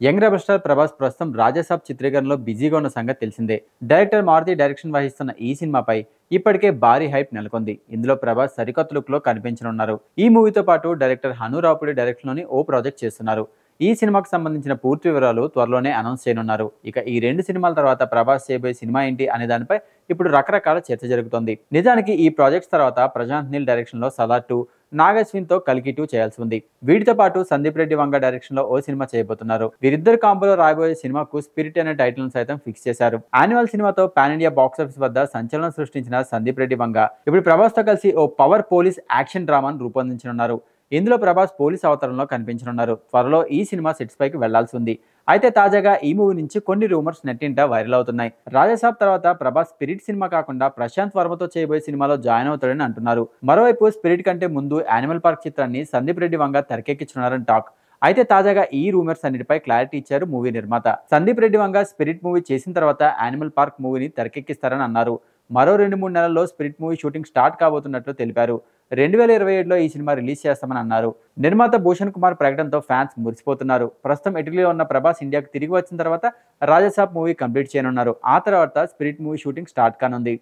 Young rebel star Prabhas ప్రస్తుతం రాజాసాబ్ చిత్రీకరణలో బిజీగా ఉన్న సంగతి తెలిసిందే. డైరెక్టర్ మారుతి డైరెక్షన్ వహిస్తున్న ఈ సినిమాపై ఇప్పటికే భారీ హైప్ నెలకొంది. ఇందులో ప్రభాస్ సరికొత్త లుక్ లో కనిపించనున్నారు. ఈ మూవీతో పాటు డైరెక్టర్ హను రావుపూడి డైరెక్షన్ లోని ఓ ప్రాజెక్ట్ చేస్తున్నారు. ఈ సినిమాకు సంబంధించిన పూర్తి వివరాలు త్వరలోనే అనౌన్స్ చేయనున్నారు. ఇక ఈ రెండు సినిమాల తర్వాత ప్రభాస్ చేయబోయే సినిమా ఏంటి అనే దానిపై ఇప్పుడు రకరకాల చర్చ జరుగుతోంది. నిజానికి ఈ ప్రాజెక్ట్స్ తర్వాత ప్రశాంత్ నీల్ డైరెక్షన్ లో సలార్ 2, నాగశ్విన్ తో కల్కి 2 చేయాల్సి ఉంది. వీటితో పాటు సందీప్ రెడ్డి వంగ డైరెక్షన్ లో ఓ సినిమా చేయబోతున్నారు. వీరిద్దరు కాంబోలో రాబోయే సినిమాకు స్పిరిట్ అనే టైటిల్ సైతం ఫిక్స్ చేశారు. యాన్యువల్ సినిమాతో పాన్ ఇండియా బాక్సాఫీస్ వద్ద సంచలనం సృష్టించిన సందీప్ రెడ్డి వంగ ఇప్పుడు ప్రభాస్ తో కలిసి ఓ పవర్ పోలీస్ యాక్షన్ డ్రామాను రూపొందించనున్నారు. ఇందులో ప్రభాస్ పోలీస్ అవతారంలో కనిపించనున్నారు. త్వరలో ఈ సినిమా సెట్స్ పైకి వెళ్లాల్సి ఉంది. అయితే తాజాగా ఈ మూవీ నుంచి కొన్ని రూమర్స్ నెట్టింట వైరల్ అవుతున్నాయి. రాజాసాబ్ తర్వాత ప్రభాస్ స్పిరిట్ సినిమా కాకుండా ప్రశాంత్ వర్మతో చేయబోయే సినిమాలో జాయిన్ అవుతాడని అంటున్నారు. మరోవైపు స్పిరిట్ కంటే ముందు యానిమల్ పార్క్ చిత్రాన్ని సందీప్ రెడ్డి వంగ తెరకెక్కించున్నారని టాక్. అయితే తాజాగా ఈ రూమర్స్ అన్నిటిపై క్లారిటీ ఇచ్చారు మూవీ నిర్మాత. సందీప్ రెడ్డి వంగ స్పిరిట్ మూవీ చేసిన తర్వాత యానిమల్ పార్క్ మూవీని తెరకెక్కిస్తారని అన్నారు. మరో 2-3 నెలల్లో స్పిరిట్ మూవీ షూటింగ్ స్టార్ట్ కాబోతున్నట్లు తెలిపారు. 2027లో ఈ సినిమా రిలీజ్ చేస్తామని అన్నారు. నిర్మాత భూషణ్ కుమార్ ప్రకటనతో ఫ్యాన్స్ మురిసిపోతున్నారు. ప్రస్తుతం ఇటలీలో ఉన్న ప్రభాస్ ఇండియాకు తిరిగి వచ్చిన తర్వాత రాజాసాబ్ మూవీ కంప్లీట్ చేయనున్నారు. ఆ తర్వాత స్పిరిట్ మూవీ షూటింగ్ స్టార్ట్ కానుంది.